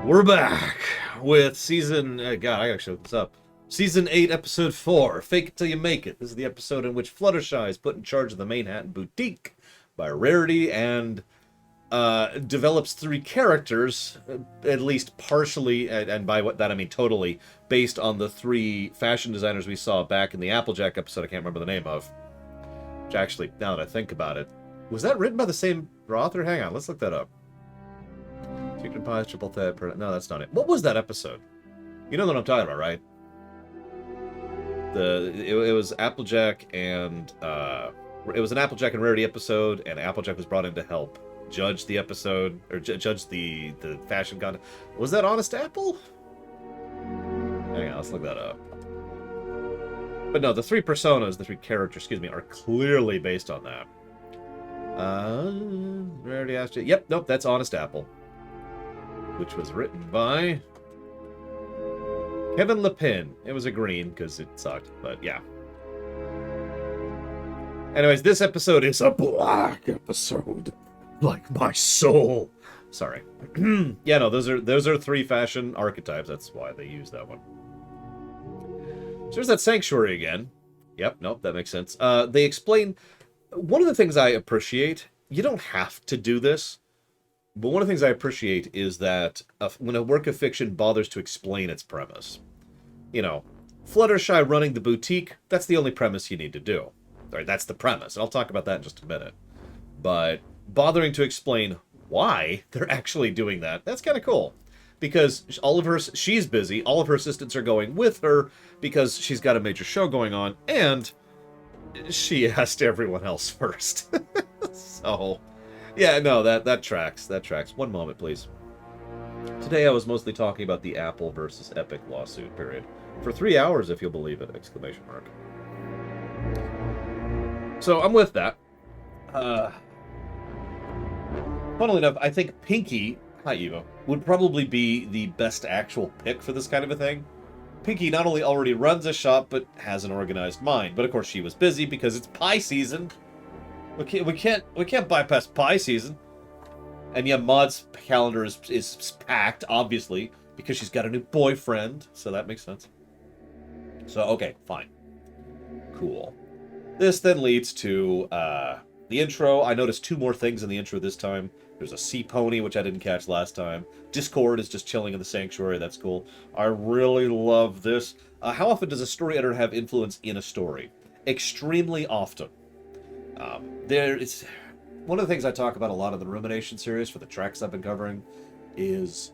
We're back with season... God, I gotta show this up. Season 8, Episode 4, Fake It Till You Make It. This is the episode in which Fluttershy is put in charge of the Manhattan Boutique by Rarity and develops 3 characters, at least partially, and by what that I mean totally, based on the 3 fashion designers we saw back in the Applejack episode I can't remember the name of. Which actually, now that I think about it, was that written by the same author? Hang on, let's look that up. Chicken pies, triple thread. No, that's not it. What was that episode? You know what I'm talking about, right? It was Applejack and it was an Applejack and Rarity episode, and Applejack was brought in to help judge the episode or judge the fashion content. Was that Honest Apple? Hang on, let's look that up. But no, the 3 personas, the 3 characters, excuse me, are clearly based on that. Rarity asked you. Yep, nope, that's Honest Apple, which was written by Kevin Lepin. It was a green because it sucked, but yeah. Anyways, this episode is a black episode, like my soul. Sorry. Yeah, no, those are 3 fashion archetypes. That's why they use that one. So there's that sanctuary again. Yep, nope, that makes sense. They explain one of the things I appreciate. You don't have to do this. But one of the things I appreciate is that when a work of fiction bothers to explain its premise. You know, Fluttershy running the boutique, that's the only premise you need to do. Right, that's the premise. And I'll talk about that in just a minute. But bothering to explain why they're actually doing that, that's kind of cool. Because she's busy, all of her assistants are going with her because she's got a major show going on, and she asked everyone else first. So... yeah, no, that tracks. That tracks. One moment, please. Today I was mostly talking about the Apple versus Epic lawsuit, period. For 3 hours, if you'll believe it, exclamation mark. So, I'm with that. Funnily enough, I think Pinky, hi Eva, would probably be the best actual pick for this kind of a thing. Pinky not only already runs a shop, but has an organized mind. But of course she was busy because it's pie season. We can't bypass pie season. And yeah, Maud's calendar is packed, obviously, because she's got a new boyfriend, so that makes sense. So, okay, fine. Cool. This then leads to the intro. I noticed 2 more things in the intro this time. There's a sea pony, which I didn't catch last time. Discord is just chilling in the sanctuary. That's cool. I really love this. How often does a story editor have influence in a story? Extremely often. It's one of the things I talk about a lot in the Rumination series for the tracks I've been covering is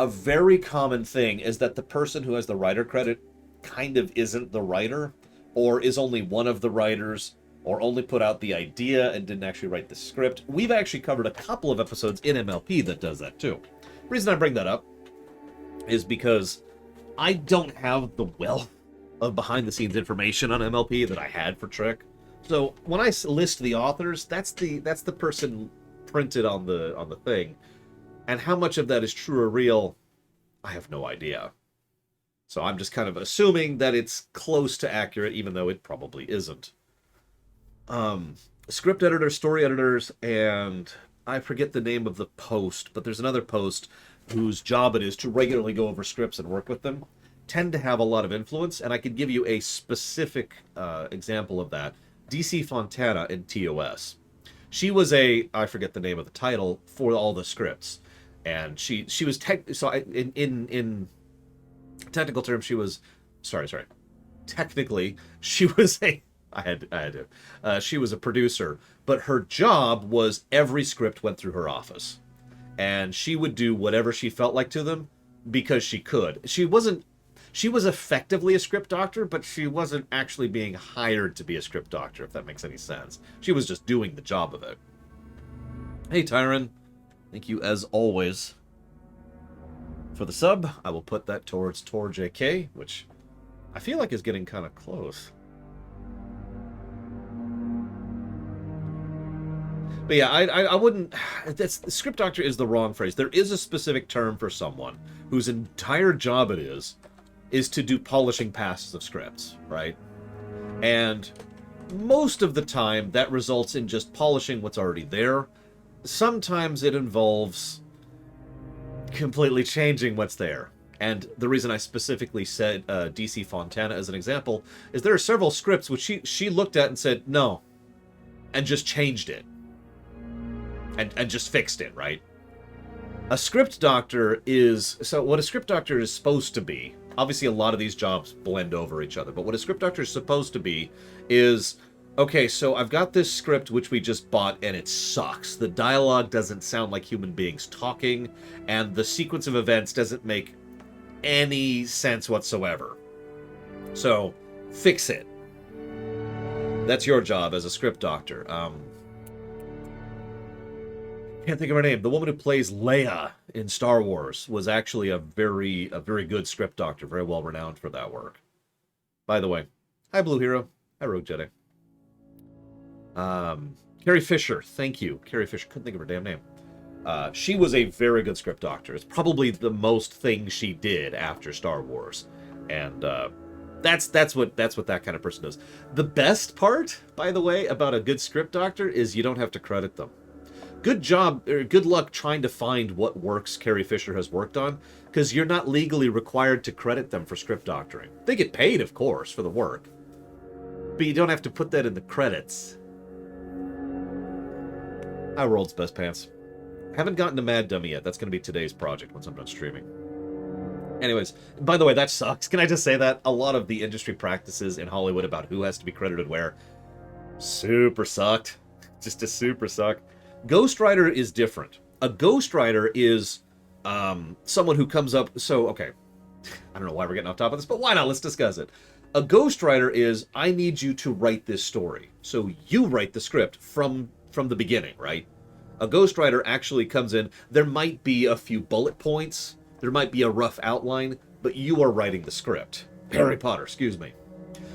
a very common thing is that the person who has the writer credit kind of isn't the writer, or is only one of the writers, or only put out the idea and didn't actually write the script. We've actually covered a couple of episodes in MLP that does that too. The reason I bring that up is because I don't have the wealth of behind-the-scenes information on MLP that I had for Trick. So when I list the authors, that's the person printed on the thing, and how much of that is true or real, I have no idea. So I'm just kind of assuming that it's close to accurate, even though it probably isn't. Script editors, story editors, and I forget the name of the post, but there's another post whose job it is to regularly go over scripts and work with them, tend to have a lot of influence, and I could give you a specific example of that. DC Fontana in TOS. She was I forget the name of the title for all the scripts, and she was in technical terms she was technically she was she was a producer, but her job was every script went through her office, and she would do whatever she felt like to them because she could. She was effectively a script doctor, but she wasn't actually being hired to be a script doctor, if that makes any sense. She was just doing the job of it. Hey, Tyron. Thank you, as always, for the sub. I will put that towards Tor JK, which I feel like is getting kind of close. But yeah, I wouldn't... script doctor is the wrong phrase. There is a specific term for someone whose entire job it is to do polishing passes of scripts, right? And most of the time, that results in just polishing what's already there. Sometimes it involves completely changing what's there. And the reason I specifically said DC Fontana as an example is there are several scripts which she looked at and said no, and just changed it, and just fixed it, right? A script doctor is... So what a script doctor is supposed to be... Obviously, a lot of these jobs blend over each other, but what a script doctor is supposed to be is... Okay, so I've got this script which we just bought, and it sucks. The dialogue doesn't sound like human beings talking, and the sequence of events doesn't make any sense whatsoever. So, fix it. That's your job as a script doctor. Can't think of her name. The woman who plays Leia in Star Wars was actually a very good script doctor, very well renowned for that work. By the way, hi Blue Hero, hi Rogue Jedi. Carrie Fisher, thank you. Carrie Fisher, couldn't think of her damn name. She was a very good script doctor. It's probably the most thing she did after Star Wars, and that's what that kind of person does. The best part, by the way, about a good script doctor is you don't have to credit them. Good job, or good luck trying to find what works Carrie Fisher has worked on, because you're not legally required to credit them for script doctoring. They get paid, of course, for the work, but you don't have to put that in the credits. Hi, World's Best Pants. Haven't gotten to Mad Dummy yet. That's going to be today's project once I'm done streaming. Anyways, by the way, that sucks. Can I just say that? A lot of the industry practices in Hollywood about who has to be credited where super sucked. Just a super suck. Ghostwriter is different. A ghostwriter is someone who comes up... So, okay. I don't know why we're getting off top of this, but why not? Let's discuss it. A ghostwriter is, I need you to write this story. So you write the script from the beginning, right? A ghostwriter actually comes in. There might be a few bullet points. There might be a rough outline, but you are writing the script. Harry Potter, excuse me.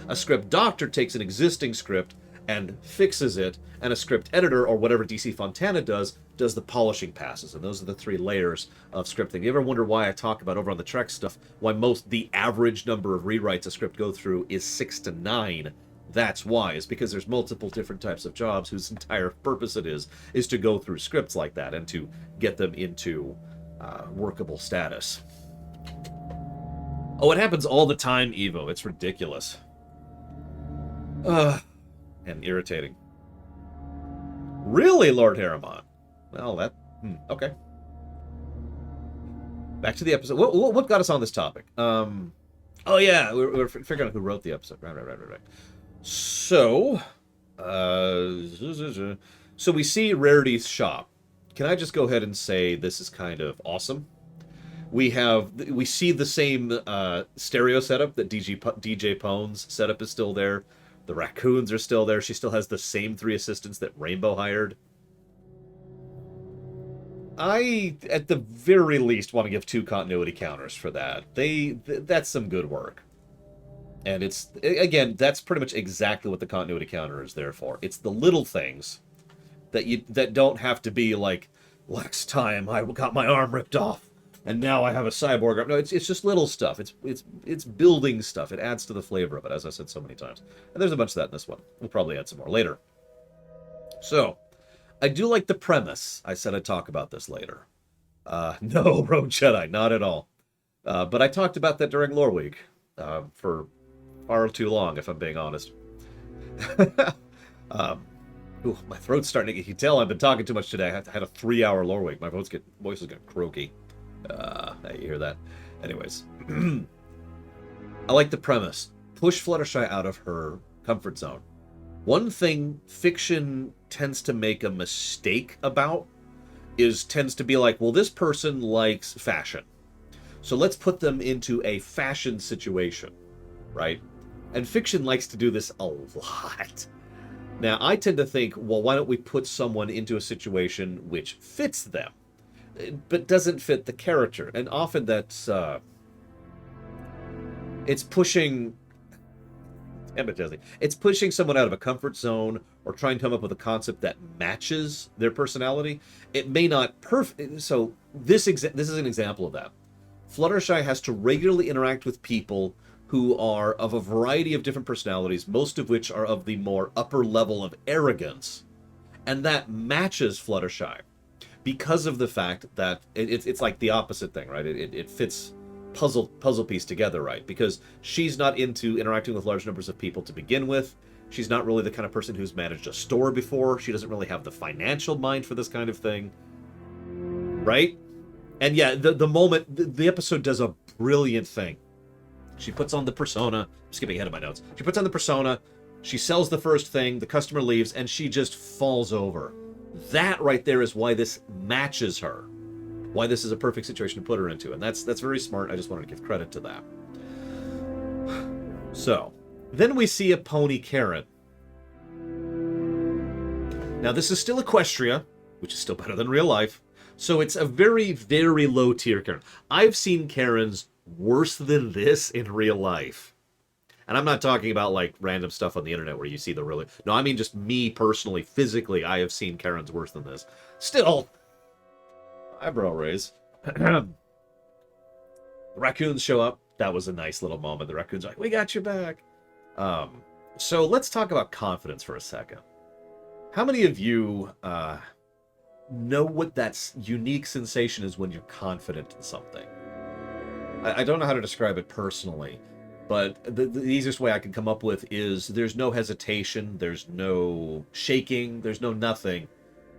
A script doctor takes an existing script and fixes it, and a script editor, or whatever DC Fontana does the polishing passes. And those are the three layers of scripting. You ever wonder why I talk about over on the Trek stuff, why the average number of rewrites a script go through is 6 to 9? That's why, is because there's multiple different types of jobs whose entire purpose it is to go through scripts like that and to get them into workable status. Oh, it happens all the time, Evo. It's ridiculous. And irritating. Really, Lord Harriman? Well, that... okay. Back to the episode. What got us on this topic? Oh, yeah, we're figuring out who wrote the episode. Right. So... so we see Rarity's shop. Can I just go ahead and say this is kind of awesome? We see the same stereo setup that DJ Pone's setup is still there. The raccoons are still there. She still has the same 3 assistants that Rainbow hired. I, at the very least, want to give 2 continuity counters for that. That's some good work. And it's, again, that's pretty much exactly what the continuity counter is there for. It's the little things that don't have to be like, last time I got my arm ripped off, and now I have a cyborg arm. No, it's just little stuff. It's building stuff. It adds to the flavor of it, as I said so many times. And there's a bunch of that in this one. We'll probably add some more later. So, I do like the premise. I said I'd talk about this later. No, Rogue Jedi, not at all. But I talked about that during Lore Week for far too long, if I'm being honest. Ooh, my throat's starting to... You can tell I've been talking too much today. I had a 3-hour Lore Week. My voice is getting croaky. You hear that? Anyways. I like the premise. Push Fluttershy out of her comfort zone. One thing fiction tends to make a mistake about tends to be like, well, this person likes fashion, so let's put them into a fashion situation, right? And fiction likes to do this a lot. Now, I tend to think, well, why don't we put someone into a situation which fits them, but doesn't fit the character? And often that's, it's pushing... It's pushing someone out of a comfort zone or trying to come up with a concept that matches their personality. It may not So this is an example of that. Fluttershy has to regularly interact with people who are of a variety of different personalities, most of which are of the more upper level of arrogance. And that matches Fluttershy. because of the fact that it's like the opposite thing, right? It fits puzzle piece together, right? Because she's not into interacting with large numbers of people to begin with. She's not really the kind of person who's managed a store before. She doesn't really have the financial mind for this kind of thing, right? And yeah, the moment the episode does a brilliant thing. She puts on the persona. I'm skipping ahead of my notes. She puts on the persona. She sells the first thing. The customer leaves, and she just falls over. That right there is why this matches her. Why this is a perfect situation to put her into. And that's very smart. I just wanted to give credit to that. So, then we see a pony Karen. Now, this is still Equestria, which is still better than real life. So it's a very, very low tier Karen. I've seen Karens worse than this in real life. And I'm not talking about like random stuff on the internet where you see the really... No, I mean just me personally, physically, I have seen Karens worse than this. Still, eyebrow raise. The raccoons show up. That was a nice little moment. The raccoons are like, we got your back. So let's talk about confidence for a second. How many of you know what that unique sensation is when you're confident in something? I don't know how to describe it personally, but the easiest way I can come up with is there's no hesitation, there's no shaking, there's no nothing.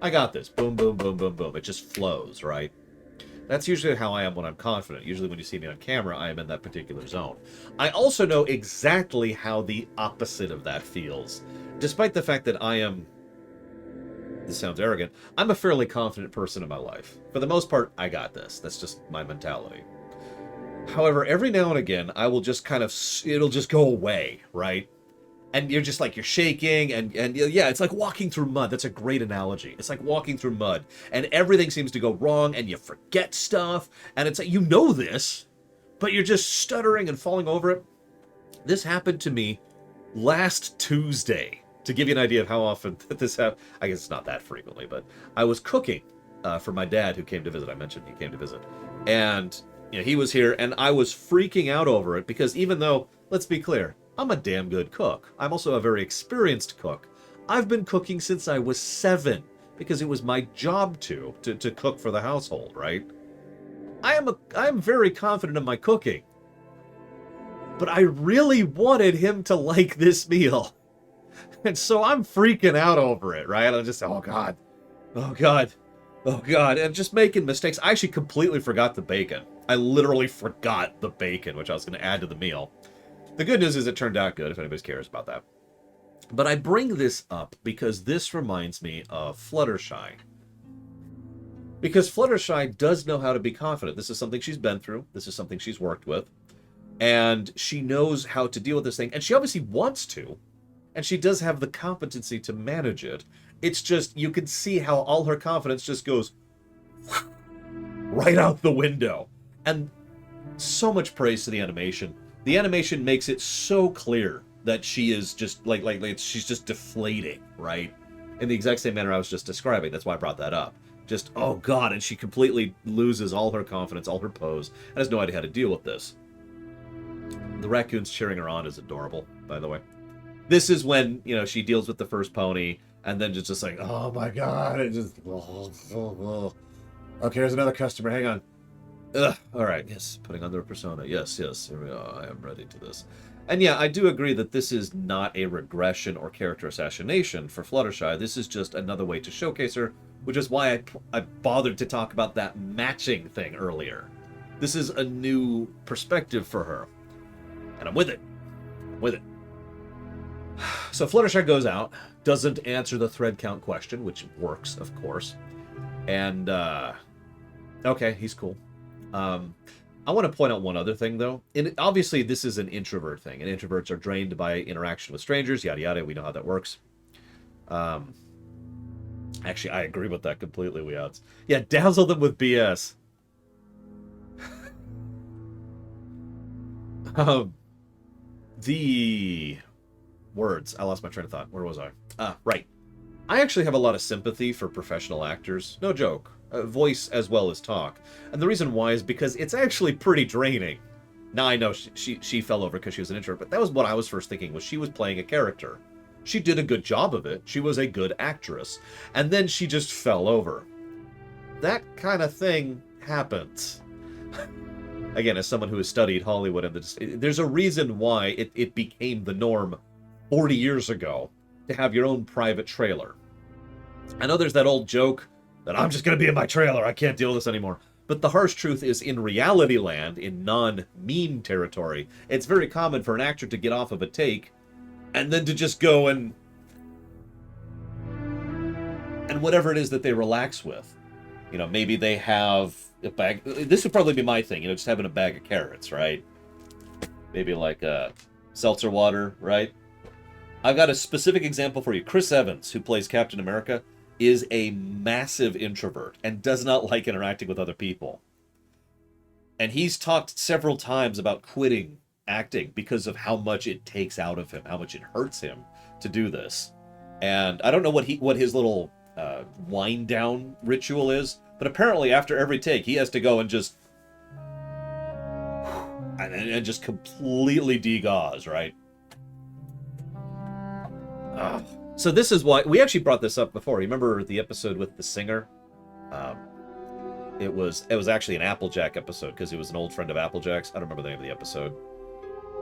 I got this. Boom, boom, boom, boom, boom. It just flows, right? That's usually how I am when I'm confident. Usually when you see me on camera, I am in that particular zone. I also know exactly how the opposite of that feels. Despite the fact that I am... This sounds arrogant. I'm a fairly confident person in my life. For the most part, I got this. That's just my mentality. However, every now and again, I will just kind of... It'll just go away, right? And you're just like, you're shaking, and yeah, it's like walking through mud. That's a great analogy. It's like walking through mud, and everything seems to go wrong, and you forget stuff, and it's like, you know this, but you're just stuttering and falling over it. This happened to me last Tuesday, to give you an idea of how often this happens. I guess it's not that frequently, but I was cooking for my dad who came to visit. I mentioned he came to visit, and you know, he was here, and I was freaking out over it, because even though, let's be clear, I'm a damn good cook. I'm also a very experienced cook. I've been cooking since I was 7 because it was my job to cook for the household, right? I am very confident in my cooking. But I really wanted him to like this meal. And so I'm freaking out over it, right? I'm just, oh God, oh God, oh God. And just making mistakes. I actually completely forgot the bacon. I literally forgot the bacon, which I was going to add to the meal. The good news is it turned out good, if anybody cares about that. But I bring this up because this reminds me of Fluttershy. Because Fluttershy does know how to be confident. This is something she's been through. This is something she's worked with. And she knows how to deal with this thing. And she obviously wants to. And she does have the competency to manage it. It's just, you can see how all her confidence just goes right out the window. And so much praise to the animation. The animation makes it so clear that she is just like she's just deflating, right? In the exact same manner I was just describing. That's why I brought that up. Just, oh God, and she completely loses all her confidence, all her pose, and has no idea how to deal with this. The raccoons cheering her on is adorable, by the way. This is when, you know, she deals with the first pony, and then just like, oh my God, it just, okay, here's another customer, hang on. Ugh, all right, yes, putting on their persona. Yes, here we are. I am ready to this. And yeah, I do agree that this is not a regression or character assassination for Fluttershy. This is just another way to showcase her, which is why I bothered to talk about that matching thing earlier. This is a new perspective for her. And I'm with it. So Fluttershy goes out, doesn't answer the thread count question, which works, of course. And, okay, he's cool. I want to point out one other thing, though. Obviously, this is an introvert thing, and introverts are drained by interaction with strangers, yada yada. We know how that works. Actually, I agree with that completely, Weouts. Yeah, dazzle them with BS. The words. I lost my train of thought. Where was I? Right. I actually have a lot of sympathy for professional actors. No joke. Voice as well as talk. And the reason why is because it's actually pretty draining. Now, I know she fell over because she was an introvert, but that was what I was first thinking, was she was playing a character. She did a good job of it. She was a good actress. And then she just fell over. that kind of thing happens. Again, as someone who has studied Hollywood, and there's a reason why it became the norm 40 years ago to have your own private trailer. I know there's that old joke that I'm just going to be in my trailer, I can't deal with this anymore. But the harsh truth is, in reality land, in non-meme territory, it's very common for an actor to get off of a take and then to just go and whatever it is that they relax with. You know, maybe they have a bag. This would probably be my thing, you know, just having a bag of carrots, right? Maybe like seltzer water, right? I've got a specific example for you. Chris Evans, who plays Captain America, is a massive introvert and does not like interacting with other people. And he's talked several times about quitting acting because of how much it takes out of him, how much it hurts him to do this. And I don't know what his little wind down ritual is, but apparently after every take he has to go and just just completely de-gauze, right? So this is why we actually brought this up before. You remember the episode with the singer? It was actually an Applejack episode because he was an old friend of Applejack's. I don't remember the name of the episode,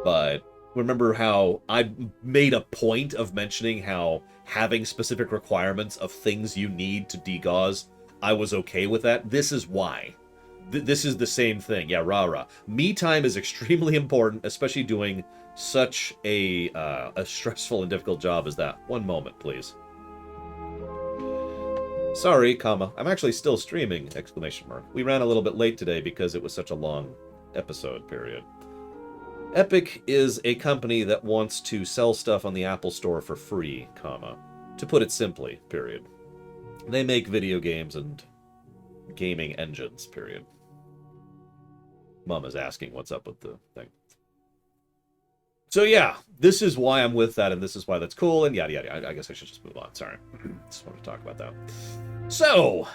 but remember how I made a point of mentioning how having specific requirements of things you need to degauze, I was okay with that. This is why. This is the same thing. Yeah, rah-rah. Me time is extremely important, especially doing such a stressful and difficult job as that. One moment, please. Sorry, comma. I'm actually still streaming, exclamation mark. We ran a little bit late today because it was such a long episode period. Epic is a company that wants to sell stuff on the Apple Store for free, comma. To put it simply, period. They make video games and gaming engines, period. Mom is asking what's up with the thing. So yeah, this is why I'm with that, and this is why that's cool, and yada yada. I guess I should just move on. Sorry. Just want to talk about that. So,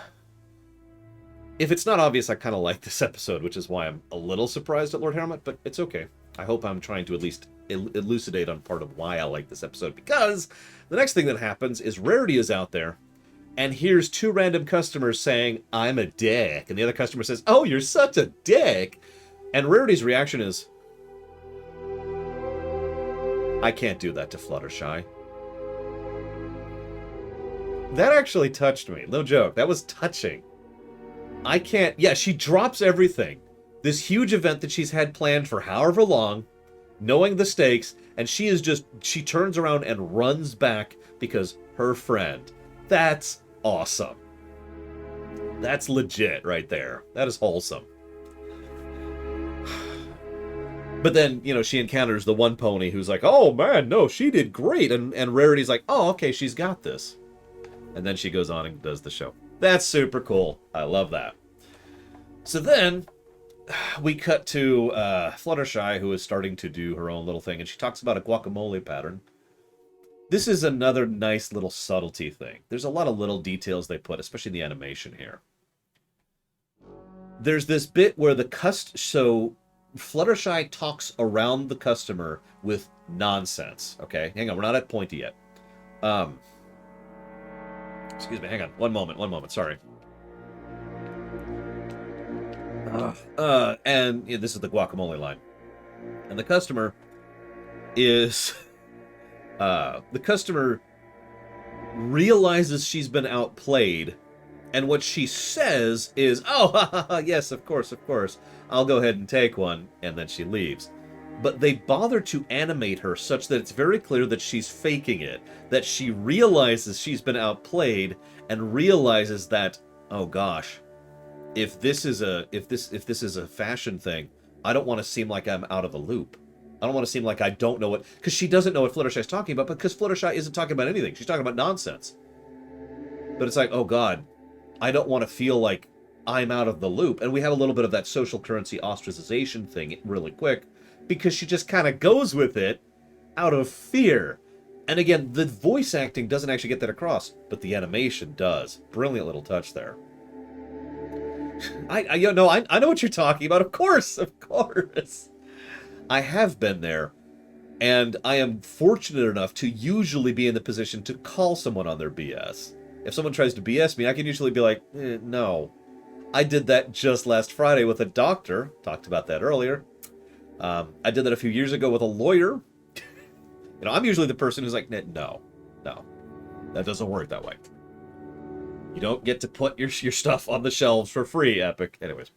if it's not obvious, I kind of like this episode, which is why I'm a little surprised at Lord Helmet, but it's okay. I hope I'm trying to at least elucidate on part of why I like this episode, because the next thing that happens is Rarity is out there, and here's two random customers saying, I'm a dick, and the other customer says, oh, you're such a dick, and Rarity's reaction is, I can't do that to Fluttershy. That actually touched me. No joke. That was touching. I can't... Yeah, she drops everything. This huge event that she's had planned for however long, knowing the stakes, and she is just... She turns around and runs back because her friend. That's awesome. That's legit right there. That is wholesome. But then, you know, she encounters the one pony who's like, oh, man, no, she did great. And Rarity's like, oh, okay, she's got this. And then she goes on and does the show. That's super cool. I love that. So then we cut to Fluttershy, who is starting to do her own little thing. And she talks about a guacamole pattern. This is another nice little subtlety thing. There's a lot of little details they put, especially in the animation here. There's this bit where so Fluttershy talks around the customer with nonsense. Okay, hang on, we're not at pointy yet. Excuse me, hang on. One moment, sorry. And yeah, this is the guacamole line. And the customer is... the customer realizes she's been outplayed, and what she says is, oh, yes, of course, I'll go ahead and take one, and then she leaves. But they bother to animate her such that it's very clear that she's faking it, that she realizes she's been outplayed, and realizes that, oh gosh, if this is a fashion thing, I don't want to seem like I'm out of the loop. I don't want to seem like I don't know what... Because she doesn't know what Fluttershy's talking about, because Fluttershy isn't talking about anything. She's talking about nonsense. But it's like, oh god, I don't want to feel like I'm out of the loop. And we have a little bit of that social currency ostracization thing really quick, because she just kind of goes with it out of fear. And again, the voice acting doesn't actually get that across, but the animation does. Brilliant little touch there. I know what you're talking about. Of course. I have been there, and I am fortunate enough to usually be in the position to call someone on their BS. If someone tries to BS me, I can usually be like, no. I did that just last Friday with a doctor. Talked about that earlier. I did that a few years ago with a lawyer. I'm usually the person who's like, no, that doesn't work that way. You don't get to put your stuff on the shelves for free, Epic. Anyways.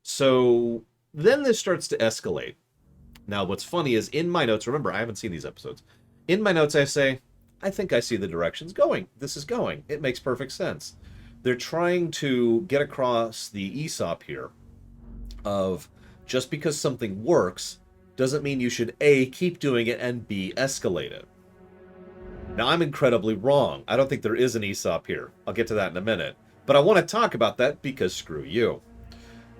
So then this starts to escalate. Now, what's funny is in my notes, remember, I haven't seen these episodes. In my notes, I say, I think I see the directions going. This is going. It makes perfect sense. They're trying to get across the Aesop here of just because something works doesn't mean you should A, keep doing it, and B, escalate it. Now, I'm incredibly wrong. I don't think there is an Aesop here. I'll get to that in a minute. But I want to talk about that because screw you.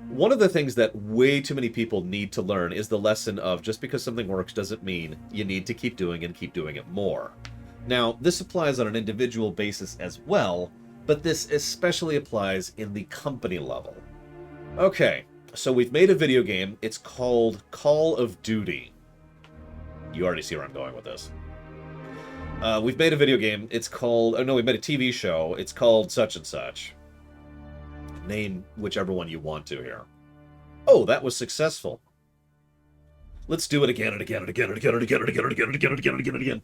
One of the things that way too many people need to learn is the lesson of just because something works doesn't mean you need to keep doing it more. Now, this applies on an individual basis as well, but this especially applies in the company level. Okay, so we've made a video game. It's called Call of Duty. You already see where I'm going with this. We've made a video game. It's called... Oh, no, we made a TV show. It's called such and such. Name whichever one you want to here. Oh, that was successful. Let's do it again and again and again and again and again and again and again and again and again and again and again.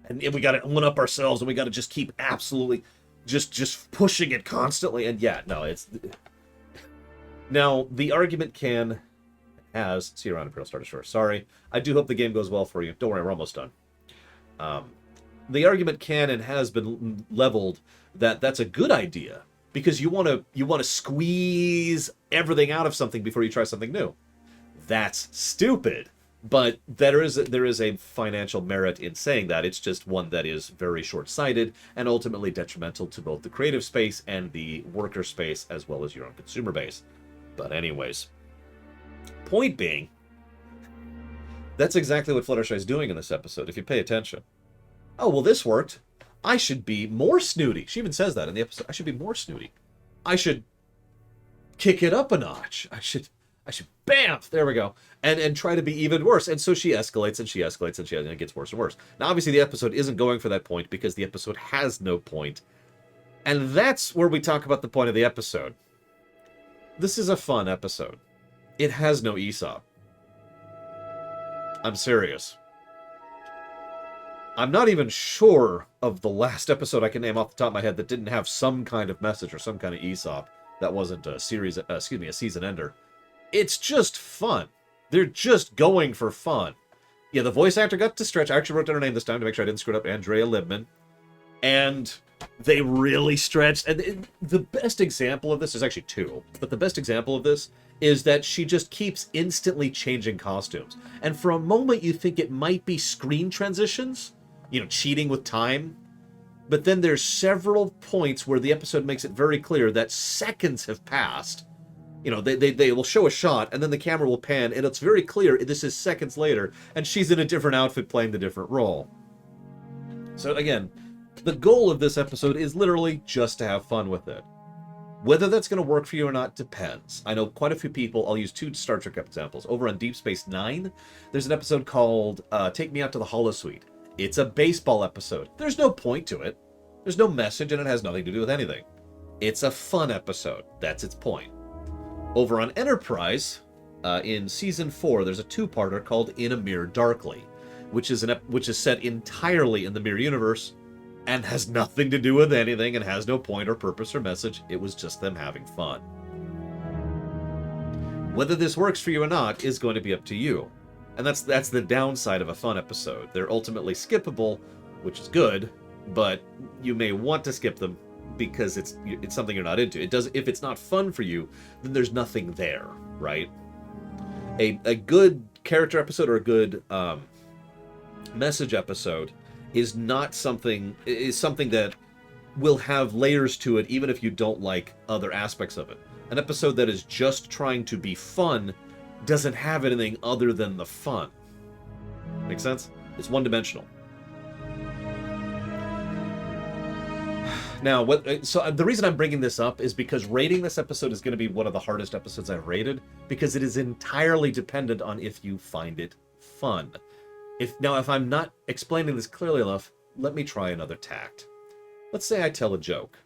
And we got to one up ourselves, and we got to just keep absolutely just pushing it constantly. And yeah, no, it's... Now, the argument has... See you around, Imperial Star Destroyer. Sorry. I do hope the game goes well for you. Don't worry, we're almost done. The argument can and has been leveled that that's a good idea because you want to squeeze everything out of something before you try something new. That's stupid. But there is a financial merit in saying that. It's just one that is very short-sighted and ultimately detrimental to both the creative space and the worker space as well as your own consumer base. But anyways, point being, that's exactly what Fluttershy is doing in this episode, if you pay attention. Oh, well, this worked. I should be more snooty. She even says that in the episode. I should be more snooty. I should kick it up a notch. I should bam, there we go. And try to be even worse. And so she escalates and she escalates and it gets worse and worse. Now, obviously, the episode isn't going for that point because the episode has no point. And that's where we talk about the point of the episode. This is a fun episode. It has no Aesop. I'm serious. I'm not even sure of the last episode I can name off the top of my head that didn't have some kind of message or some kind of Aesop that wasn't a season ender. It's just fun. They're just going for fun. Yeah, the voice actor got to stretch. I actually wrote down her name this time to make sure I didn't screw it up. Andrea Libman. And they really stretched. And the best example of this, is actually two, but the best example of this is that she just keeps instantly changing costumes. And for a moment you think it might be screen transitions, cheating with time. But then there's several points where the episode makes it very clear that seconds have passed. They will show a shot, and then the camera will pan, and it's very clear this is seconds later, and she's in a different outfit playing the different role. So again, the goal of this episode is literally just to have fun with it. Whether that's going to work for you or not depends. I know quite a few people, I'll use two Star Trek examples. Over on Deep Space Nine, there's an episode called Take Me Out to the Holosuite. It's a baseball episode. There's no point to it. There's no message, and it has nothing to do with anything. It's a fun episode. That's its point. Over on Enterprise, in Season 4, there's a two-parter called In a Mirror Darkly, which is set entirely in the Mirror Universe and has nothing to do with anything and has no point or purpose or message. It was just them having fun. Whether this works for you or not is going to be up to you. And that's the downside of a fun episode. They're ultimately skippable, which is good, but you may want to skip them because it's something you're not into. If it's not fun for you, then there's nothing there, right? A good character episode or a good message episode is something that will have layers to it even if you don't like other aspects of it. An episode that is just trying to be fun doesn't have anything other than the fun. Make sense? It's one-dimensional. Now, so the reason I'm bringing this up is because rating this episode is going to be one of the hardest episodes I've rated, because it is entirely dependent on if you find it fun. If I'm not explaining this clearly enough, let me try another tact. Let's say I tell a joke.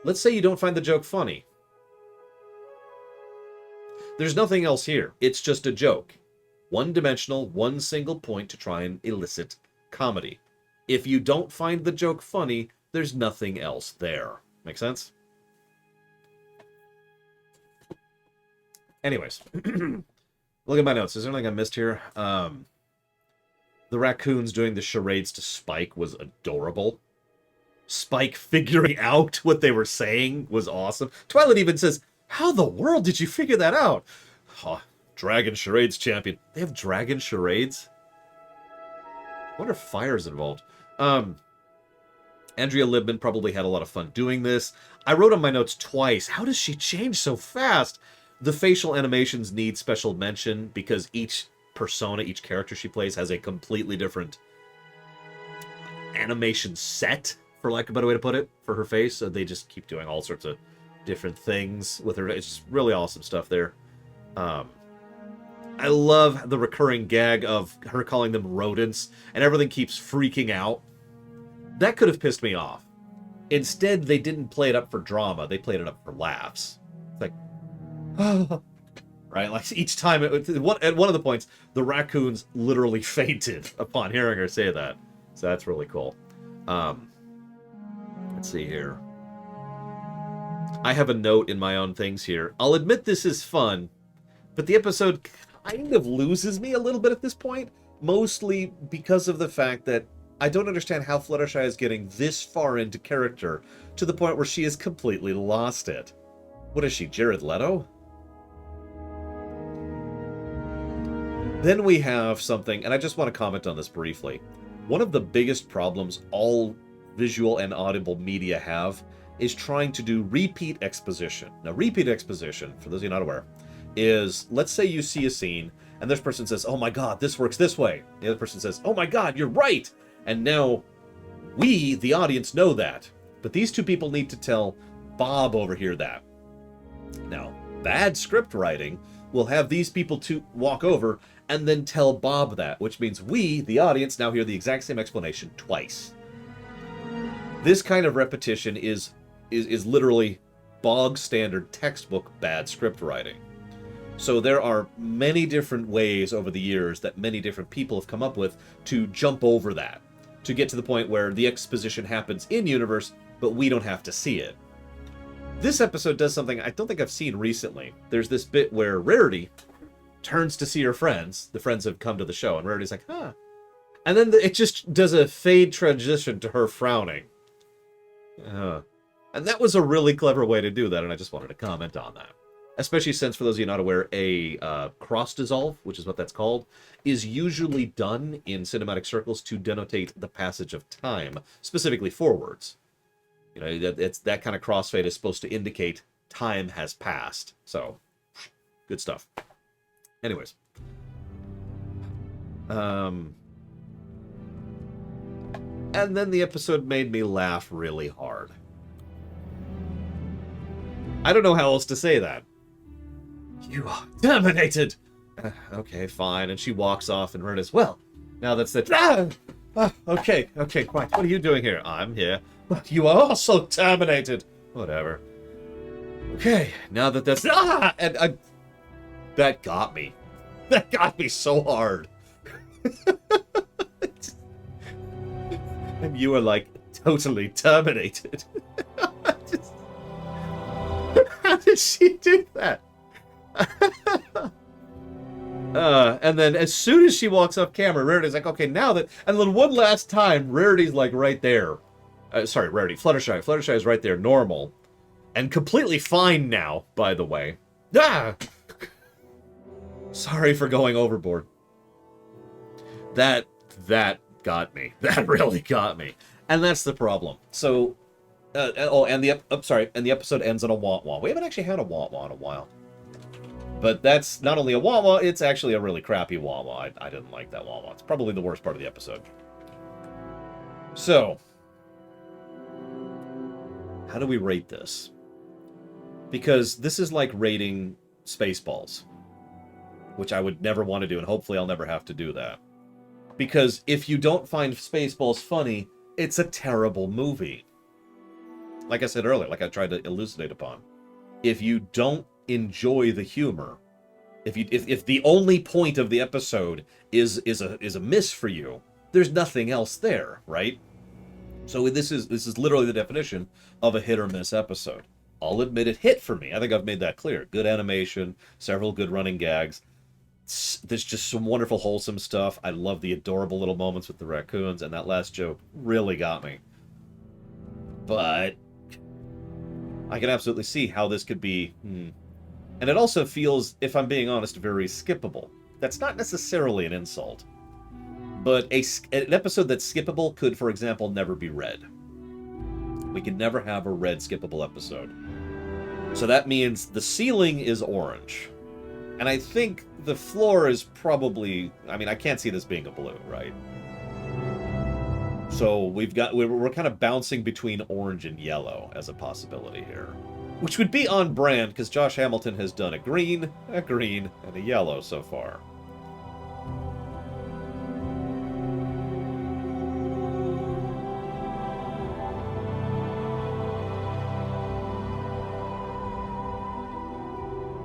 Let's say you don't find the joke funny. There's nothing else here. It's just a joke. One-dimensional, one single point to try and elicit comedy. If you don't find the joke funny, there's nothing else there. Make sense? Anyways. Look at my notes. Is there anything I missed here? The raccoons doing the charades to Spike was adorable. Spike figuring out what they were saying was awesome. Twilight even says, how the world did you figure that out? Oh, Dragon Charades champion. They have Dragon Charades? I wonder if fire's involved. Andrea Libman probably had a lot of fun doing this. I wrote on my notes twice. How does she change so fast? The facial animations need special mention because each persona, each character she plays has a completely different animation set, for lack of a better way to put it, for her face. So they just keep doing all sorts of different things with her. It's just really awesome stuff there. I love the recurring gag of her calling them rodents, and everything keeps freaking out. That could have pissed me off. Instead, they didn't play it up for drama. They played it up for laughs. It's like, right? Like each time, at one of the points, the raccoons literally fainted upon hearing her say that. So that's really cool. Let's see here. I have a note in my own things here. I'll admit this is fun, but the episode kind of loses me a little bit at this point, mostly because of the fact that I don't understand how Fluttershy is getting this far into character to the point where she has completely lost it. What is she, Jared Leto? Then we have something, and I just want to comment on this briefly. One of the biggest problems all visual and audible media have is trying to do repeat exposition. Now, repeat exposition, for those of you not aware, is, let's say you see a scene, and this person says, oh my god, this works this way. The other person says, oh my god, you're right! And now, we, the audience, know that. But these two people need to tell Bob over here that. Now, bad script writing will have these people to walk over and then tell Bob that, which means we, the audience, now hear the exact same explanation twice. This kind of repetition is literally bog standard textbook bad script writing. So there are many different ways over the years that many different people have come up with to jump over that, to get to the point where the exposition happens in-universe, but we don't have to see it. This episode does something I don't think I've seen recently. There's this bit where Rarity turns to see her friends. The friends have come to the show, and Rarity's like, huh. And then it just does a fade transition to her frowning. And that was a really clever way to do that, and I just wanted to comment on that. Especially since, for those of you not aware, a cross dissolve, which is what that's called, is usually done in cinematic circles to denotate the passage of time, specifically forwards. You know, it's that kind of crossfade is supposed to indicate time has passed. So, good stuff. Anyways. And then the episode made me laugh really hard. I don't know how else to say that. You are terminated! Okay, fine. And she walks off, and Rita's, well, now that's the... okay, quiet. What are you doing here? I'm here. But you are also terminated! Whatever. Okay, now that that's... And that got me. That got me so hard. And you were, like, totally terminated. How did she do that? And then as soon as she walks off camera, Rarity's like, okay, now that... And then one last time, Rarity's like right there. Sorry, Rarity. Fluttershy. Fluttershy is right there, normal. And completely fine now, by the way. Sorry for going overboard. That got me. That really got me. And that's the problem. So... and the episode ends on a wah-wah. We haven't actually had a wah-wah in a while. But that's not only a wah-wah, it's actually a really crappy wah-wah. I didn't like that wah-wah. It's probably the worst part of the episode. So, how do we rate this? Because this is like rating Spaceballs, which I would never want to do, and hopefully I'll never have to do that. Because if you don't find Spaceballs funny, it's a terrible movie. like I said earlier, like I tried to elucidate upon, if you don't enjoy the humor, if the only point of the episode is a miss for you, there's nothing else there, right? So this is literally the definition of a hit or miss episode. I'll admit it hit for me. I think I've made that clear. Good animation, several good running gags. There's just some wonderful wholesome stuff. I love the adorable little moments with the raccoons, and that last joke really got me. But I can absolutely see how this could be... And it also feels, if I'm being honest, very skippable. That's not necessarily an insult. But an episode that's skippable could, for example, never be read. We could never have a red skippable episode. So that means the ceiling is orange. And I think the floor is probably... I mean, I can't see this being a blue, right? So we're kind of bouncing between orange and yellow as a possibility here. Which would be on brand, because Josh Hamilton has done a green, and a yellow so far.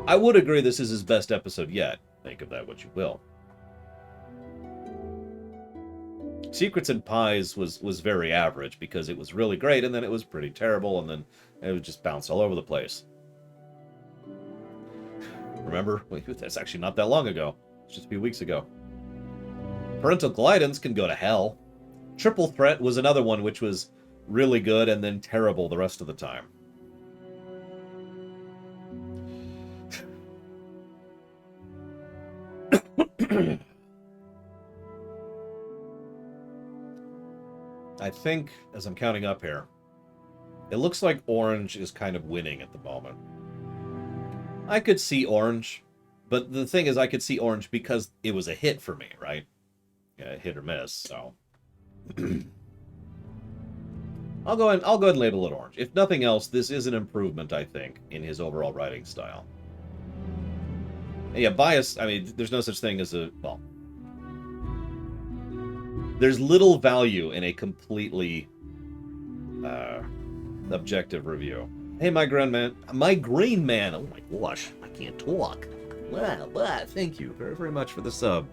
I would agree this is his best episode yet. Think of that what you will. Secrets and Pies was very average because it was really great, and then it was pretty terrible, and then it would just bounce all over the place. Remember? That's actually not that long ago. It's just a few weeks ago. Parental Guidance can go to hell. Triple Threat was another one which was really good and then terrible the rest of the time. I think, as I'm counting up here, it looks like orange is kind of winning at the moment. I could see orange, but the thing is I could see orange because it was a hit for me, right? Yeah, hit or miss, so... I'll go ahead and label it orange. If nothing else, this is an improvement, I think, in his overall writing style. And yeah, bias, I mean, there's no such thing as a... Well... There's little value in a completely objective review. Hey, my green man. My green man. Oh my gosh, I can't talk. Wow, thank you very, very much for the sub.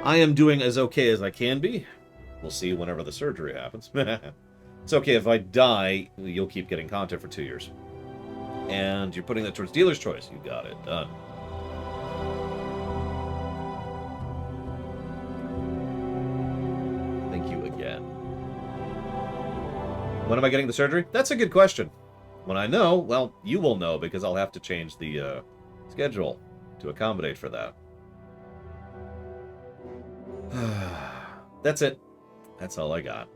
I am doing as okay as I can be. We'll see whenever the surgery happens. It's okay if I die, you'll keep getting content for 2 years. And you're putting that towards dealer's choice. You got it. Done. When am I getting the surgery? That's a good question. When I know, well, you will know because I'll have to change the schedule to accommodate for that. That's it. That's all I got.